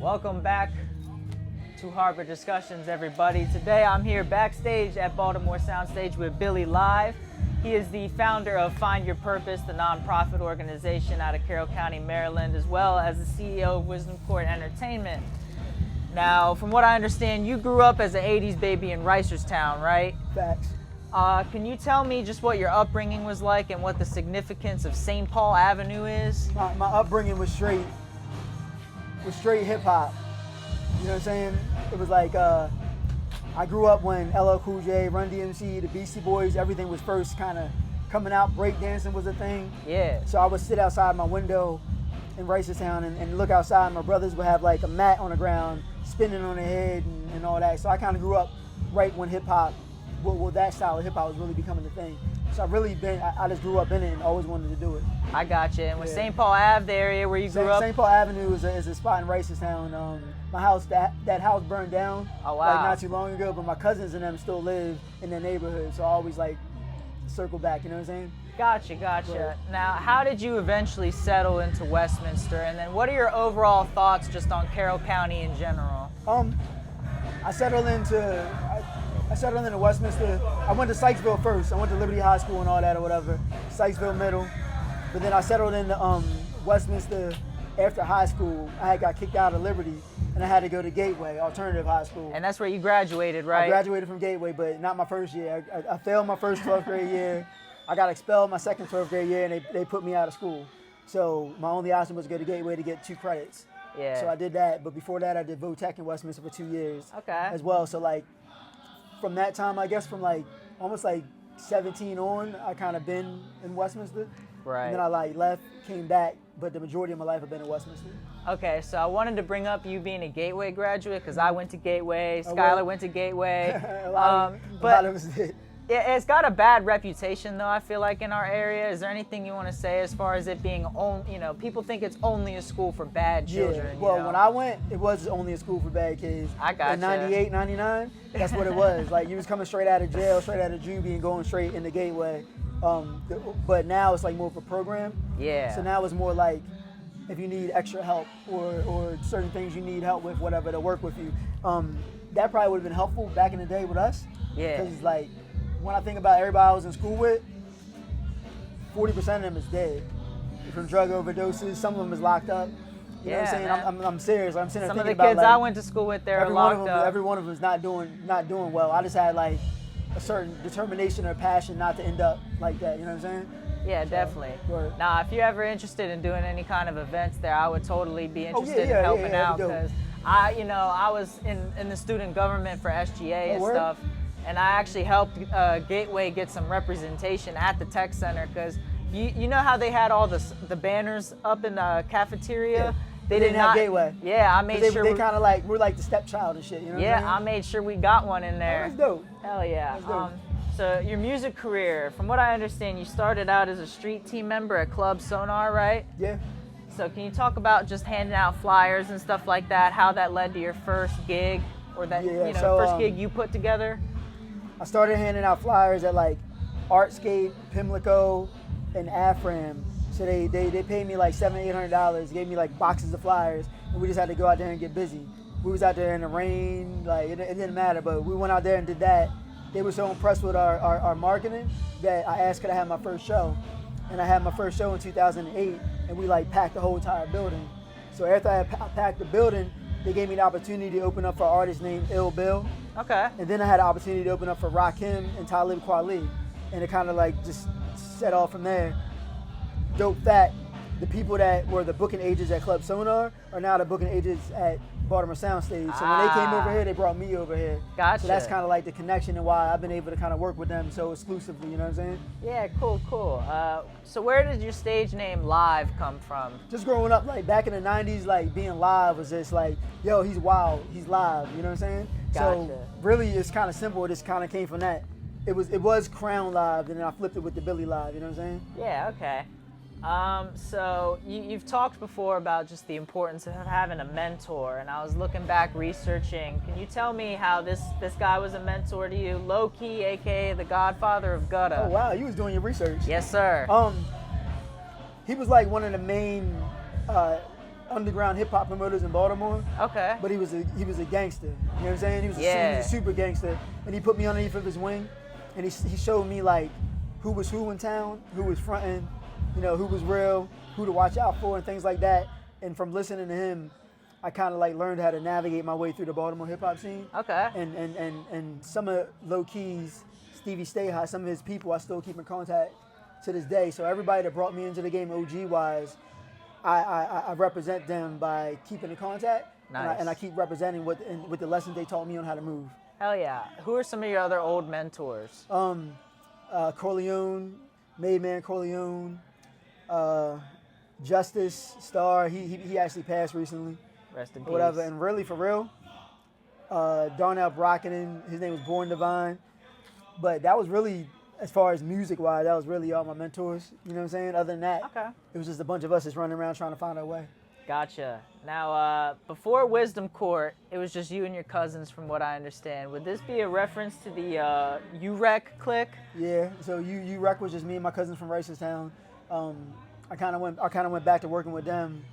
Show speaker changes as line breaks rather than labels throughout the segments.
Welcome back to Harbor Discussions, everybody. Today I'm here backstage at Baltimore Soundstage with Billy Lyve. He is the founder of Find Your Purpose, the nonprofit organization out of Carroll County, Maryland, as well as the CEO of Wisdom Court Entertainment. Now, from what I understand, you grew up as an 80s baby in Reisterstown, right?
Facts.
Can you tell me just what your upbringing was like and what the significance of St. Paul Avenue is?
My upbringing was straight hip hop. You know what I'm saying? It was like I grew up when LL Cool J, Run DMC, the Beastie Boys, everything was first kind of coming out. Break dancing was a thing.
Yeah.
So I would sit outside my window in Reisterstown and look outside. My brothers would have like a mat on the ground, spinning on their head and all that. So I kind of grew up right when hip hop, well, that style of hip hop was really becoming the thing. So I just grew up in it and always wanted to do it.
I got you. And with St. Paul Ave, the area where you grew up?
St. Paul Avenue is a spot in Reisterstown. My house, that house burned down like not too long ago, but my cousins and them still live in the neighborhood. So I always like circle back, you know what I'm saying?
Gotcha.
Right.
Now, how did you eventually settle into Westminster? And then what are your overall thoughts just on Carroll County in general?
I settled into Westminster. I went to Sykesville first. I went to Liberty High School and all that or whatever. Sykesville Middle. But then I settled into Westminster after high school. I got kicked out of Liberty and I had to go to Gateway, alternative high school.
And that's where you graduated, right?
I graduated from Gateway, but not my first year. I failed my first 12th grade year. I got expelled my second 12th grade year and they put me out of school. So my only option was to go to Gateway to get 2 credits.
Yeah.
So I did that, but before that I did Vo-Tech in Westminster for 2 years.
Okay.
As well. So like from that time, I guess from like almost like 17 on, I kind of been in Westminster.
Right.
And then I like left, came back, but the majority of my life I've been in Westminster.
Okay, so I wanted to bring up you being a Gateway graduate because I went to Gateway,
Oh,
Skylar
well.
went to Gateway.
a lot of us did.
It's got a bad reputation, though, I feel like, in our area. Is there anything you want to say as far as it being, people think it's only a school for bad children?
Yeah, well, when I went, it was only a school for bad kids.
I gotcha.
In 98, 99, that's what it was. Like, you was coming straight out of jail, straight out of juvie, and going straight into Gateway. But now it's like more of a program.
Yeah.
So now it's more like, if you need extra help or certain things you need help with, whatever, to work with you. That probably would have been helpful back in the day with us.
Yeah.
Because, like, when I think about everybody I was in school with, 40% of them is dead from drug overdoses. Some of them is locked up. You know what I'm saying? I'm serious. I'm sitting there
some of
thinking
the
about,
kids
like,
I went to school with, they're locked up.
Every one of them is not doing well. I just had like a certain determination or passion not to end up like that. You know what I'm saying?
Yeah, definitely.
Right.
Now, if you're ever interested in doing any kind of events there, I would totally be interested in helping out because I was in the student government for SGA and stuff. And I actually helped Gateway get some representation at the tech center because you know how they had all the banners up in the cafeteria?
Yeah.
They
didn't have Gateway.
Yeah, I made sure.
They kind of like, we're like the stepchild and shit, you know what I mean?
I made sure we got one in there.
That's dope.
Hell yeah.
That's dope.
So your music career, from what I understand, you started out as a street team member at Club Sonar, right?
Yeah.
So can you talk about just handing out flyers and stuff like that, how that led to your first gig or that first gig you put together?
I started handing out flyers at like Artscape, Pimlico, and Afram. So they paid me like $700-800, gave me like boxes of flyers, and we just had to go out there and get busy. We was out there in the rain, like it didn't matter, but we went out there and did that. They were so impressed with our marketing that I asked could I have my first show. And I had my first show in 2008, and we like packed the whole entire building. So after I had packed the building, they gave me the opportunity to open up for an artist named Ill Bill.
Okay.
And then I had the opportunity to open up for Rakim and Talib Kweli. And it kind of like just set off from there. Dope fact, the people that were the booking agents at Club Sonar are now the booking agents at Baltimore Soundstage. So when they came over here, they brought me over here.
Gotcha.
So that's kind of like the connection and why I've been able to kind of work with them so exclusively, you know what I'm saying?
Yeah, cool. So where did your stage name Lyve come from?
Just growing up, like back in the 90s, like being Lyve was just like, yo, he's wild, he's live, you know what I'm saying?
Gotcha.
So really it's kind of simple, it just kind of came from that. It was Crown Lyve, and then I flipped it with the Billy Lyve, you know what I'm saying?
Yeah, okay. So you've talked before about just the importance of having a mentor, and I was looking back researching. Can you tell me how this guy was a mentor to you? Low Key, aka the Godfather of Gutta.
Oh wow, you was doing your research.
Yes, sir.
He was like one of the main underground hip hop promoters in Baltimore.
Okay.
But he was a gangster. You know what I'm saying? He was
Yeah.
a super gangster, and he put me underneath of his wing, and he showed me like who was who in town, who was fronting, you know, who was real, who to watch out for, and things like that. And from listening to him, I kind of like learned how to navigate my way through the Baltimore hip hop scene.
Okay.
And some of Low Key's Stevie Stay High, some of his people I still keep in contact to this day. So everybody that brought me into the game OG wise, I represent them by keeping in contact.
Nice.
And I keep representing with the lessons they taught me on how to move.
Hell yeah. Who are some of your other old mentors?
Corleone, Made Man Corleone, Justice Star. He actually passed recently.
Rest in
Or
peace.
whatever. And really, for real, Darnell Brockenden, his name was Born Divine. But that was really, as far as music-wise, that was really all my mentors. You know what I'm saying? Other than that,
Okay.
it was just a bunch of us just running around trying to find our way.
Gotcha. Now, before Wisdom Court, it was just you and your cousins, from what I understand. Would this be a reference to the UREC clique?
Yeah. So you Rec was just me and my cousins from Ricerstown. I kind of went back to working with them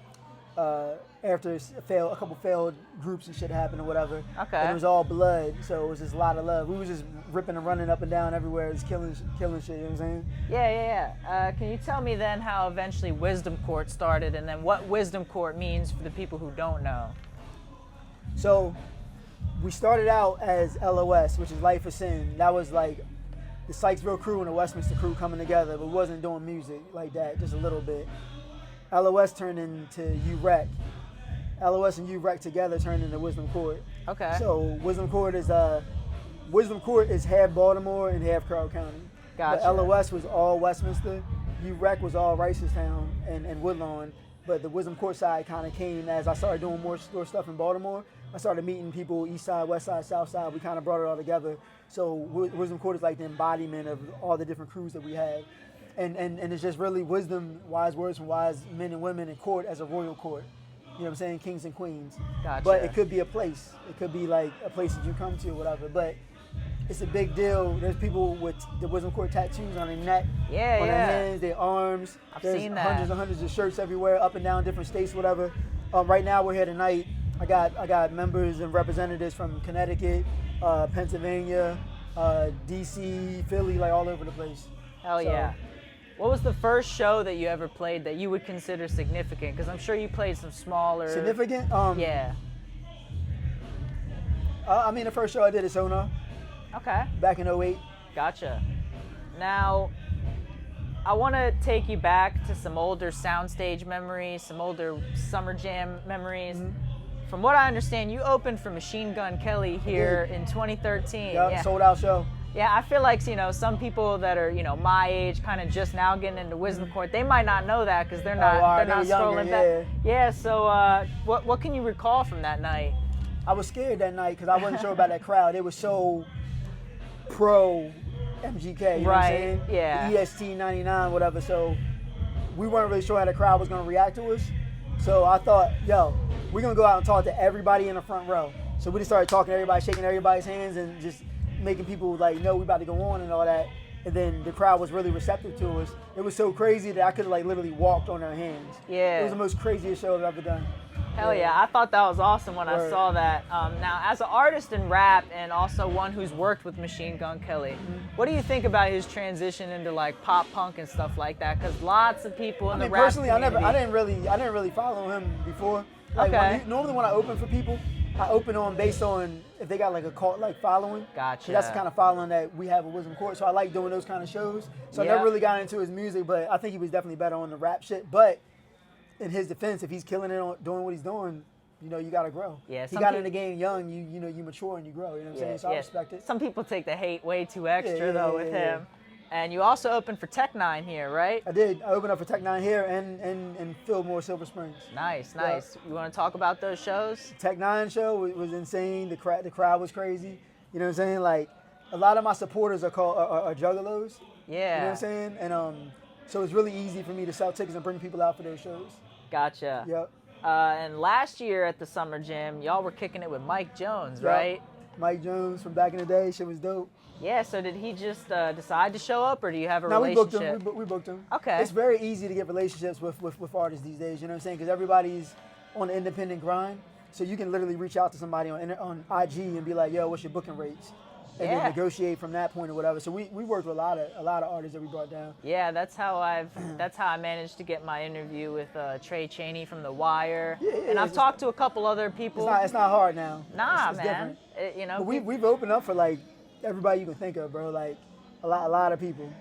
after a couple failed groups and shit happened or whatever.
Okay.
And it was all blood, so it was just a lot of love. We was just ripping and running up and down everywhere, just killing shit. You know what I'm saying?
Yeah. Can you tell me then how eventually Wisdom Court started, and then what Wisdom Court means for the people who don't know?
So we started out as LOS, which is Life of Sin. That was like the Sykesville crew and the Westminster crew coming together, but wasn't doing music like that, just a little bit. LOS turned into UREC. LOS and UREC together turned into Wisdom Court.
Okay.
So Wisdom Court is half Baltimore and half Carroll County.
Gotcha.
But LOS was all Westminster. UREC was all Ricerstown and Woodlawn. But the Wisdom Court side kind of came as I started doing more store stuff in Baltimore. I started meeting people East Side, West Side, South Side. We kind of brought it all together. So Wisdom Court is like the embodiment of all the different crews that we had. And it's just really wisdom, wise words from wise men and women in court as a royal court. You know what I'm saying? Kings and queens.
Gotcha.
But it could be a place. It could be like a place that you come to or whatever. But it's a big deal. There's people with the Wisdom Court tattoos on their neck, on their hands, their arms.
There's seen that.
Hundreds and hundreds of shirts everywhere, up and down different states, whatever. Right now we're here tonight. I got members and representatives from Connecticut, Pennsylvania, DC, Philly, like all over the place.
Hell yeah. What was the first show that you ever played that you would consider significant? Because I'm sure you played some smaller.
Significant?
Yeah.
The first show I did is Sonar.
Okay.
Back in 08.
Gotcha. Now, I want to take you back to some older soundstage memories, some older Summer Jam memories.
Mm-hmm.
From what I understand, you opened for Machine Gun Kelly here in 2013.
Yep,
Yeah.
sold out show.
Yeah, I feel like, some people that are, my age, kind of just now getting into Wisdom Court, they might not know that because they're not,
they were younger,
scrolling back. Yeah, so what can you recall from that night?
I was scared that night because I wasn't sure about that crowd. It was so pro MGK, you know what I'm saying?
Yeah.
The EST 99, whatever. So we weren't really sure how the crowd was going to react to us. So I thought, we're going to go out and talk to everybody in the front row. So we just started talking to everybody, shaking everybody's hands and just making people know we about to go on and all that. And then the crowd was really receptive to us. It was so crazy that I could have literally walked on their hands.
Yeah.
It was the most craziest show I've ever done.
Hell yeah, I thought that was awesome when I saw that. Now, as an artist in rap and also one who's worked with Machine Gun Kelly, what do you think about his transition into like pop punk and stuff like that? Because lots of people in the rap
personally,
community...
I didn't really follow him before. Like,
Okay.
Normally when I open for people, I open on based on if they got like a cult like following.
Gotcha.
So that's the kind of following that we have at Wisdom Court. So I like doing those kind of shows. So I never really got into his music, but I think he was definitely better on the rap shit. But in his defense, if he's killing it on doing what he's doing, you gotta grow.
Yeah,
he got in the game young. You mature and you grow. You know what I'm saying? So I respect it.
Some people take the hate way too extra with him. And you also opened for Tech Nine here, right?
I did. I opened up for Tech Nine here and Fillmore Silver Springs.
Nice. You want to talk about those shows?
Tech Nine show was insane. The crowd was crazy. You know what I'm saying? Like a lot of my supporters are juggalos.
Yeah.
You know what I'm saying? And so it's really easy for me to sell tickets and bring people out for those shows.
Gotcha.
Yep.
And last year at the Summer Jam, y'all were kicking it with Mike Jones, right?
Mike Jones from back in the day. Shit was dope.
Yeah, so did he just decide to show up, or do you have a relationship?
We booked him.
Okay.
It's very easy to get relationships with artists these days, you know what I'm saying? Because everybody's on the independent grind. So you can literally reach out to somebody on IG and be like, yo, what's your booking rates? And then negotiate from that point or whatever. So we worked with a lot of artists that we brought down.
Yeah, that's how I managed to get my interview with Trey Chaney from The Wire. And I've talked to a couple other people.
It's not hard now.
Nah,
it's
man.
But we've opened up for like everybody you can think of, bro. Like a lot of people.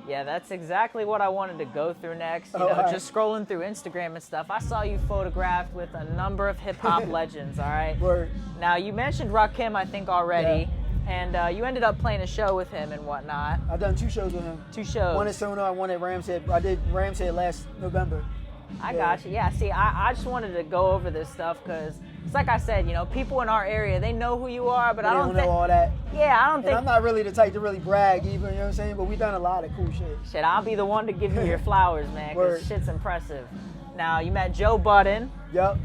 Yeah, that's exactly what I wanted to go through next. Just scrolling through Instagram and stuff, I saw you photographed with a number of hip-hop legends, all right?
Word.
Now, you mentioned Rakim, I think, already, and you ended up playing a show with him and whatnot.
I've done 2 shows with him.
2 shows.
One at Sonar, one at Rams Head. I did Rams Head last November.
I got you. Yeah, see, I just wanted to go over this stuff because it's like I said, people in our area, they know who you are, but I don't
know all that.
Yeah, I don't think.
I'm not really the type to really brag either, you know what I'm saying? But we've done a lot of cool shit.
Shit, I'll be the one to give you your flowers, man, because shit's impressive. Now, you met Joe Budden.
Yup.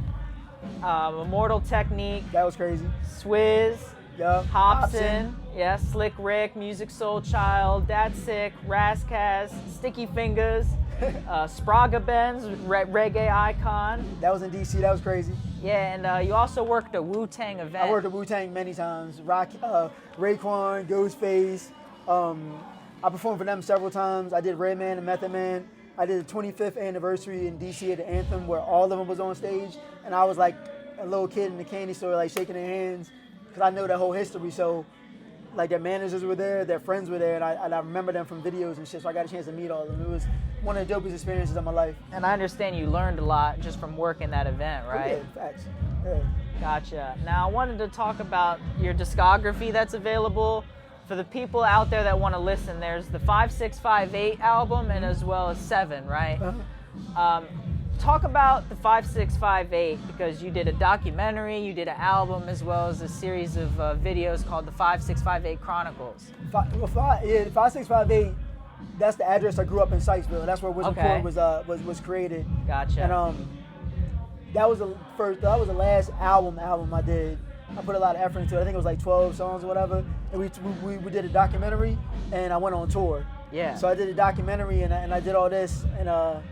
Immortal Technique.
That was crazy.
Swizz.
Yup.
Hobson. Yeah, Slick Rick, Music Soul Child, That's Sick, Razzcast, Sticky Fingers, Spraga Benz, reggae icon.
That was in DC. That was crazy.
Yeah, and you also worked a Wu-Tang event.
I worked at Wu-Tang many times. Raekwon, Ghostface. I performed for them several times. I did Redman and Method Man. I did the 25th anniversary in DC at the Anthem where all of them was on stage, and I was like a little kid in the candy store, like shaking their hands, because I know that whole history. So, like, their managers were there, their friends were there, and I remember them from videos and shit. So I got a chance to meet all of them. It was one of the dopest experiences of my life.
And I understand you learned a lot just from working that event, right?
Yeah, facts. Yeah.
Gotcha. Now I wanted to talk about your discography that's available. For the people out there that want to listen, there's the 5658 album and as well as 7, right?
Uh-huh.
Talk about the 5658 because you did a documentary, you did an album, as well as a series of videos called the 5658 Chronicles.
5658, that's the address I grew up in Sykesville. That's where Wisdom Court was created.
Gotcha.
And that was the last album I did. I put a lot of effort into it. I think it was like 12 songs or whatever. And we did a documentary, and I went on tour.
Yeah.
So I did a documentary, and I did all this, and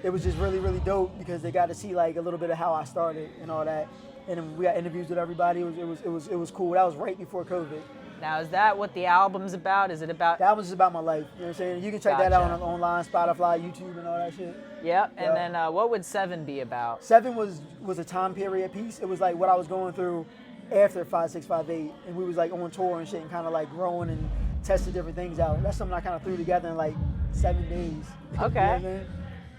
it was just really, really dope because they got to see like a little bit of how I started and all that. And then we got interviews with everybody. It was cool. That was right before COVID.
Now, is that what the album's about? Is it about?
The album's about my life. You know what I'm saying? You can check that out on online, Spotify, YouTube, and all that shit.
Yep. And then what would 7 be about?
7 was a time period piece. It was like what I was going through after 5658, and we was like on tour and shit, and kind of like growing and tested different things out. That's something I kind of threw together in like 7 days.
Okay.
You know what I mean?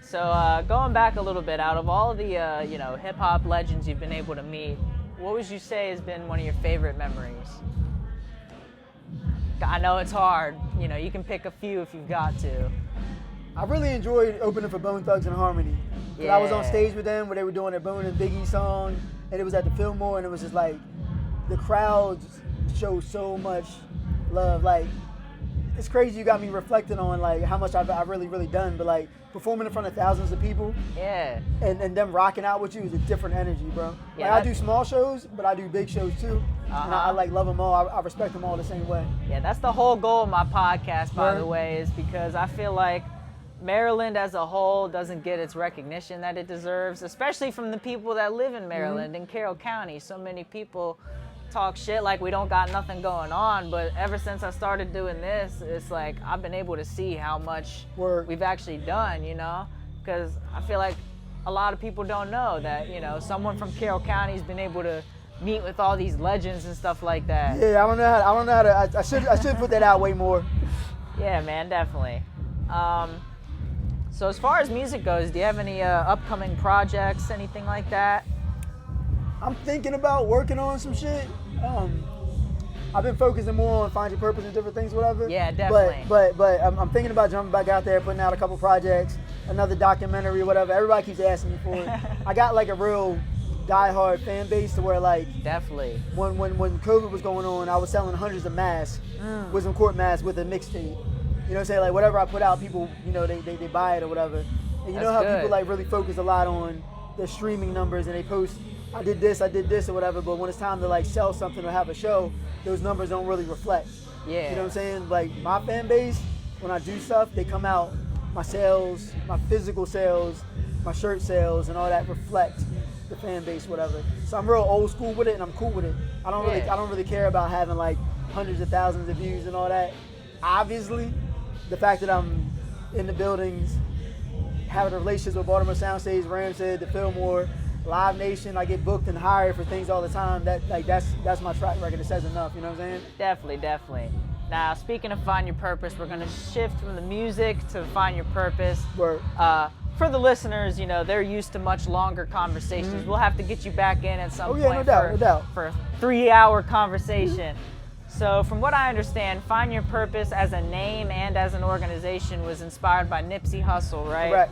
So going back a little bit, out of all of the hip hop legends you've been able to meet, what would you say has been one of your favorite memories? I know it's hard. You can pick a few if you've got to.
I really enjoyed opening for Bone Thugs and Harmony.
Yeah.
I was on stage with them where they were doing their Bone and Biggie song, and it was at the Fillmore, and it was just like the crowds showed so much love. Like, it's crazy. You got me reflecting on like how much I've really done, but like performing in front of thousands of people, and them rocking out with you is a different energy, bro.
Yeah,
like, I do small shows, but I do big shows too. And I like love them all. I respect them all the same way.
Yeah, that's the whole goal of my podcast, by the way, is because I feel like Maryland as a whole doesn't get its recognition that it deserves, especially from the people that live in Maryland, in Carroll County. So many people talk shit like we don't got nothing going on, but ever since I started doing this, it's like I've been able to see how much we've actually done, because I feel like a lot of people don't know that, someone from Carroll County's been able to meet with all these legends and stuff like that.
Yeah, I don't know how to. I should put that out way more.
Yeah, man, definitely. So as far as music goes, do you have any upcoming projects, anything like that?
I'm thinking about working on some shit. I've been focusing more on Find Your Purpose and different things, whatever.
Yeah, definitely.
But I'm thinking about jumping back out there, putting out a couple projects, another documentary, whatever. Everybody keeps asking me for it. I got like a real diehard fan base to where like
definitely
when COVID was going on, I was selling hundreds of masks, Wisdom Court masks with a mixtape. You know what I'm saying? Like whatever I put out, people, they buy it or whatever. And you know how people like really focus a lot on the streaming numbers and they post, I did this or whatever, but when it's time to like sell something or have a show, those numbers don't really reflect.
Yeah.
You know what I'm saying? Like my fan base, when I do stuff, they come out, my sales, my physical sales, my shirt sales and all that reflect the fan base, whatever. So I'm real old school with it, and I'm cool with it. I don't really care about having like hundreds of thousands of views and all that. Obviously, the fact that I'm in the buildings, having relationships with Baltimore Soundstage, Ramshead, the Fillmore, Live Nation, I get booked and hired for things all the time. That's my track record. It says enough. You know what I'm saying?
Definitely. Now, speaking of Find Your Purpose, we're gonna shift from the music to Find Your Purpose.
Word.
For the listeners, you know, they're used to much longer conversations. We'll have to get you back in at some point
no doubt.
for a 3-hour conversation. So from what I understand, Find Your Purpose as a name and as an organization was inspired by Nipsey Hussle, right?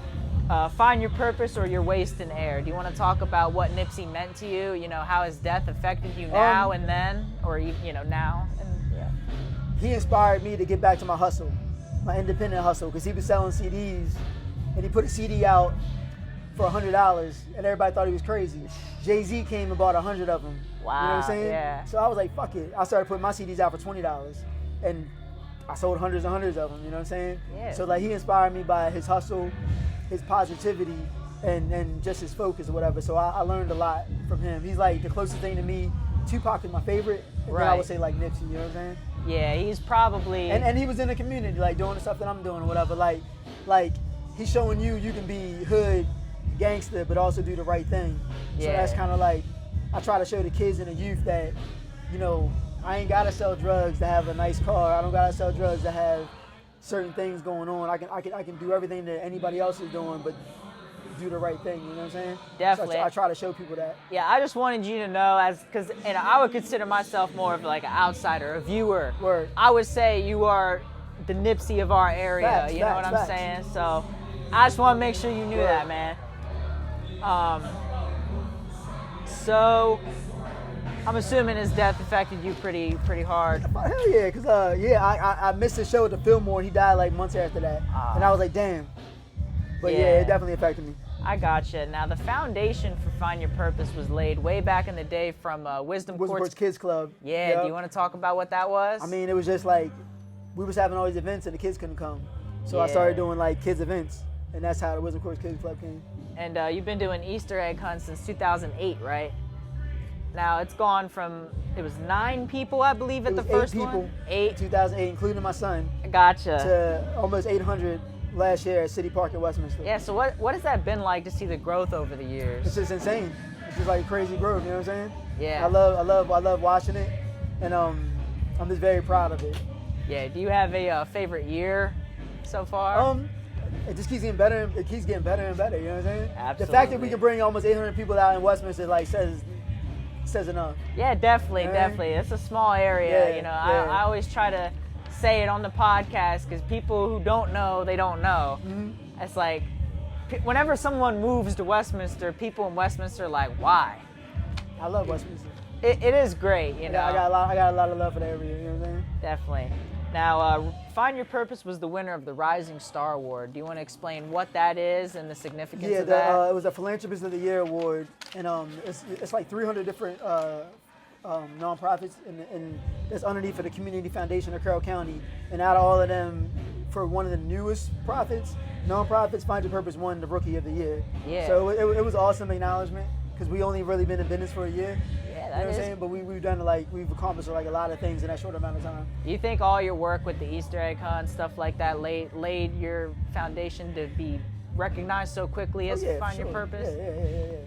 Correct.
Find Your Purpose or Your Waste in Air. Do you want to talk about what Nipsey meant to you? You know, how his death affected you now and then, or now and yeah.
He inspired me to get back to my hustle, my independent hustle, because he was selling CDs, and he put a CD out for $100, and everybody thought he was crazy. Jay-Z came and bought 100 of them.
Wow.
You know what I'm saying?
Yeah.
So I was like, fuck it. I started putting my CDs out for $20, and I sold hundreds and hundreds of them. You know what I'm saying?
Yeah.
So like, he inspired me by his hustle, his positivity, and just his focus or whatever. So I learned a lot from him. He's like the closest thing to me. Tupac is my favorite, and then I would say like Nipsey. You know what I'm saying?
Yeah, he's probably
And he was in the community, like doing the stuff that I'm doing or whatever. Like he's showing you can be hood, gangster, but also do the right thing. So
Yeah.
that's kind of like, I try to show the kids and the youth that, you know, I ain't gotta sell drugs to have a nice car. I don't gotta sell drugs to have certain things going on. I can do everything that anybody else is doing, but do the right thing. You know what I'm saying?
Definitely.
So I try to show people that.
Yeah, I just wanted you to know, because I would consider myself more of like an outsider, a viewer.
Word.
I would say you are the Nipsey of our area.
Facts,
you know what I'm
facts.
saying? So I just want to make sure you knew
Word.
that, man. So I'm assuming his death affected you pretty hard.
Hell yeah, because I missed the show at the Fillmore, and he died like months after that, and I was like, damn. But yeah, it definitely affected me.
I gotcha. Now, the foundation for Find Your Purpose was laid way back in the day from Wisdom Courts
Kids Club.
Yeah,
Yep.
do you want to talk about what that was?
I mean, it was just like, we was having all these events and the kids couldn't come. So I
Yeah.
started doing like kids events, and that's how the Wisdom Courts Kids Club came.
And you've been doing Easter egg hunts since 2008, right? Now, it's gone from, it was 9 people, I believe, at
It
the
was
first
8 people,
one? 8?
2008, including my son,
Gotcha.
to almost 800 last year at City Park in Westminster.
Yeah, so what has that been like to see the growth over the years?
It's just insane. It's just like crazy growth, you know what I'm saying?
Yeah.
I love watching it, and I'm just very proud of it.
Yeah, do you have a favorite year so far?
It just keeps getting better. It keeps getting better and better. You know what I'm saying?
Absolutely.
The fact that we can bring almost 800 people out in Westminster like says enough.
Yeah, definitely. It's a small area.
Yeah,
you know,
yeah.
I always try to say it on the podcast because people who don't know, they don't know.
Mm-hmm.
It's like whenever someone moves to Westminster, people in Westminster are like, why?
I love Westminster.
It is great, you know.
I got a lot of love for the area. You know what I'm saying?
Definitely. Now, Find Your Purpose was the winner of the Rising Star Award. Do you want to explain what that is and the significance of that?
It was a Philanthropist of the Year award, and it's like 300 different nonprofits, and that's underneath for the Community Foundation of Carroll County. And out of all of them, for one of the newest nonprofits, Find Your Purpose won the Rookie of the Year.
Yeah.
So it was awesome acknowledgement because we only really been in business for a year.
Yeah,
You know what I'm saying? But we've done we've accomplished like a lot of things in that short amount of time.
Do you think all your work with the Easter egg hunt, stuff like that, laid your foundation to be recognized so quickly as
Yeah,
Find
for
Your
sure.
Purpose?
Yeah.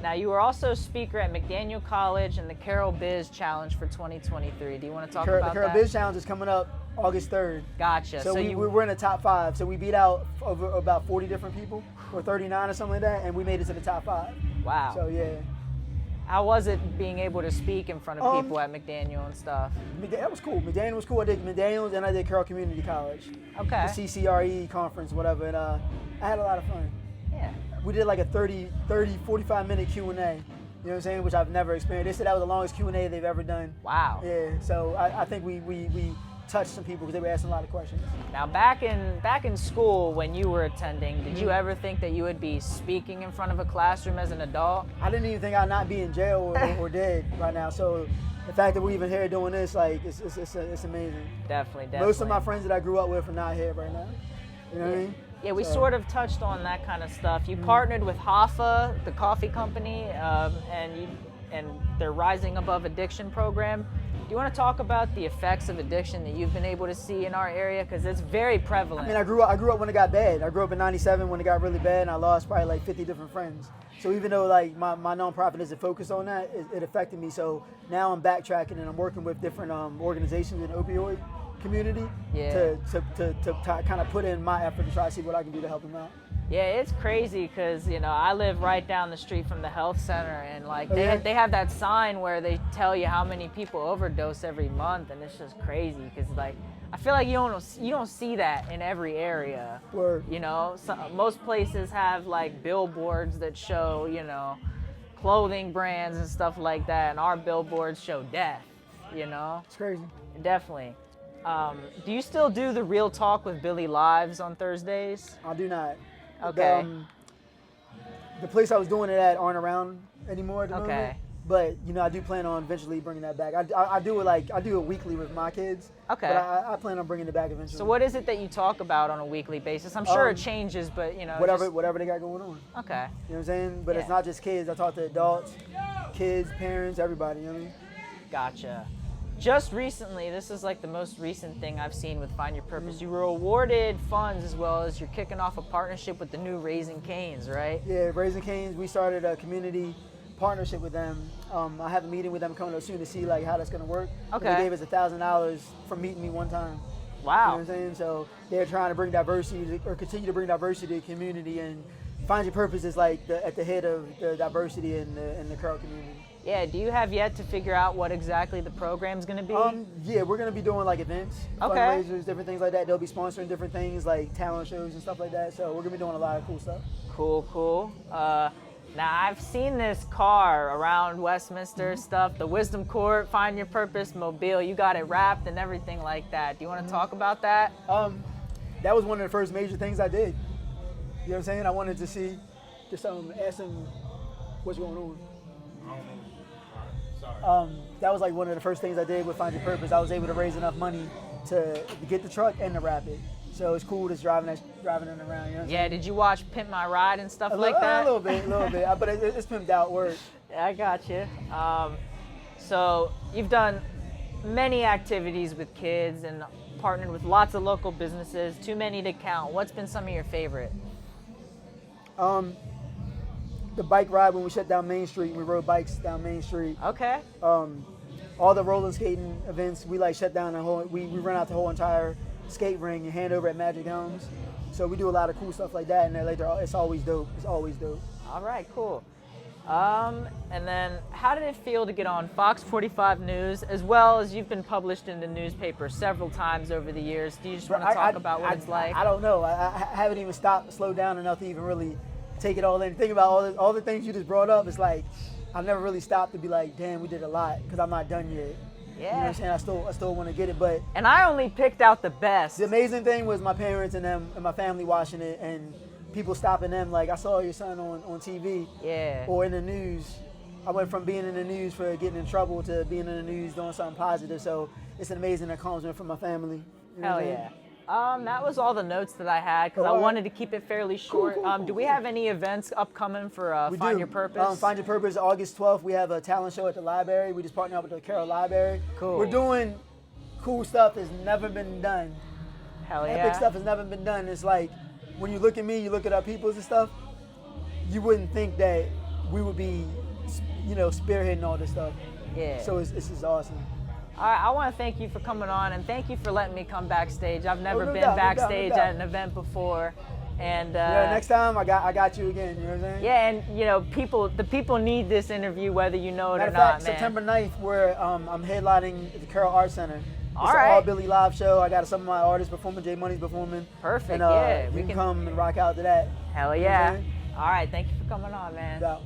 Now, you were also a speaker at McDaniel College and the Carroll Biz Challenge for 2023. Do you want to talk
The
about
Carroll
that?
Biz Challenge is coming up August 3rd.
Gotcha.
So we're in the top 5. So we beat out over about 40 different people, or 39 or something like that, and we made it to the top 5.
Wow.
So yeah.
How was it being able to speak in front of people at McDaniel and stuff?
That was cool. McDaniel was cool. I did McDaniel's and I did Carroll Community College.
Okay.
The CCRE conference, whatever, and I had a lot of fun.
Yeah.
We did like a 45-minute Q&A, you know what I'm saying, which I've never experienced. They said that was the longest Q&A they've ever done.
Wow.
Yeah, so I think we touched some people because they were asking a lot of questions.
Now, back in school when you were attending, did you ever think that you would be speaking in front of a classroom as an adult?
I didn't even think I'd not be in jail or dead right now. So the fact that we're even here doing this, like, it's amazing.
Definitely.
Most of my friends that I grew up with are not here right now. You know what I mean?
Yeah, we
So-
sort of touched on that kind of stuff. You partnered with Hoffa, the coffee company, and their Rising Above Addiction program. Do you want to talk about the effects of addiction that you've been able to see in our area? Because it's very prevalent.
I mean, I grew up when it got bad. I grew up in '97 when it got really bad, and I lost probably like 50 different friends. So even though like my nonprofit isn't focused on that, it affected me. So now I'm backtracking and I'm working with different organizations in the opioid community to kind of put in my effort to try to see what I can do to help them out.
Yeah, it's crazy because, you know, I live right down the street from the health center, and like they have that sign where they tell you how many people overdose every month, and it's just crazy because like I feel like you don't see that in every area.
Word.
You know, most places have like billboards that show, you know, clothing brands and stuff like that, and our billboards show death. You know,
It's crazy.
definitely. Do you still do the Real Talk with Billy Lives on Thursdays?
I do not.
Okay.
The place I was doing it at aren't around anymore at the moment.
Okay.
But you know, I do plan on eventually bringing that back. I do it weekly with my kids.
Okay.
But I plan on bringing it back eventually.
So what is it that you talk about on a weekly basis? I'm sure it changes, but you know.
Whatever they got going on.
Okay.
You know what I'm saying? But it's
Yeah.
not just kids. I talk to adults, kids, parents, everybody. You know what I mean?
Gotcha. Just recently, this is like the most recent thing I've seen with Find Your Purpose. You were awarded funds as well as you're kicking off a partnership with the new Raising Cane's, right?
Yeah, Raising Cane's. We started a community partnership with them. I have a meeting with them coming up soon to see like how that's gonna work.
Okay.
They gave us $1,000 for meeting me one time. You know
Wow.
what I'm saying? So they're trying to bring diversity or continue to bring diversity to the community, and Find Your Purpose is like at the head of the diversity in the Carroll community.
Yeah, do you have yet to figure out what exactly the program's gonna be?
Yeah, we're gonna be doing like events,
Okay.
fundraisers, different things like that. They'll be sponsoring different things like talent shows and stuff like that. So we're gonna be doing a lot of cool stuff.
Cool. Now I've seen this car around Westminster stuff, the Wisdom Court, Find Your Purpose Mobile. You got it wrapped and everything like that. Do you want to talk about that?
That was one of the first major things I did. You know what I'm saying? I wanted to see, just ask them what's going on. That was like one of the first things I did with Find Your Purpose. I was able to raise enough money to get the truck and to wrap it. So it's cool just driving it around. You know what I'm
Yeah, did you watch Pimp My Ride and stuff
saying?
like that?
A little bit. But it's pimped out work.
Yeah, I got you. So you've done many activities with kids and partnered with lots of local businesses, too many to count. What's been some of your favorite?
The bike ride when we shut down Main Street, we rode bikes down Main Street.
Okay.
All the roller skating events, we like shut down the whole, we run out the whole entire skate ring and hand over at Magic Helms. So we do a lot of cool stuff like that, and it's always dope. It's always dope.
All right, cool. And then how did it feel to get on Fox 45 News, as well as you've been published in the newspaper several times over the years? Do you just want to talk about what it's like?
I don't know. I haven't even slowed down enough to even really take it all in. Think about all the things you just brought up. It's like I've never really stopped to be like, damn, we did a lot, because I'm not done yet.
Yeah.
You know what I'm saying? I still want to get it, but
And I only picked out the best.
the amazing thing was my parents and them and my family watching it, and people stopping them like, I saw your son on TV
Yeah.
or in the news. I went from being in the news for getting in trouble to being in the news doing something positive. So it's an amazing accomplishment for my family. You know
Hell
what I'm
yeah.
saying?
That was all the notes that I had because I
All right.
wanted to keep it fairly short.
cool,
Do we have any events upcoming for
We
Find
do.
Your Purpose?
Find Your Purpose, August 12th. We have a talent show at the library. We just partnered up with the Carroll Library.
Cool.
We're doing cool stuff that's never been done.
Hell yeah.
Epic stuff has never been done. It's like when you look at me, you look at our peoples and stuff, you wouldn't think that we would be, spearheading all this stuff.
Yeah.
So it's just awesome.
All right, I want to thank you for coming on, and thank you for letting me come backstage. I've never
no
been
doubt, no doubt, no
backstage
doubt.
at an event before, and
Yeah, next time I got you again. You know what I'm saying?
yeah, and the people need this interview whether you know it
Matter
or
of fact,
not, man.
September 9th, where I'm headlining at the Carroll Arts Center. It's
All
an
right.
all Billy Live show. I got some of my artists performing. Jay Money's performing.
Perfect,
And
yeah,
you
we
can
can-
come and rock out to that.
Hell
You know what I'm
yeah.
saying?
All right, thank you for coming on, man.
No doubt.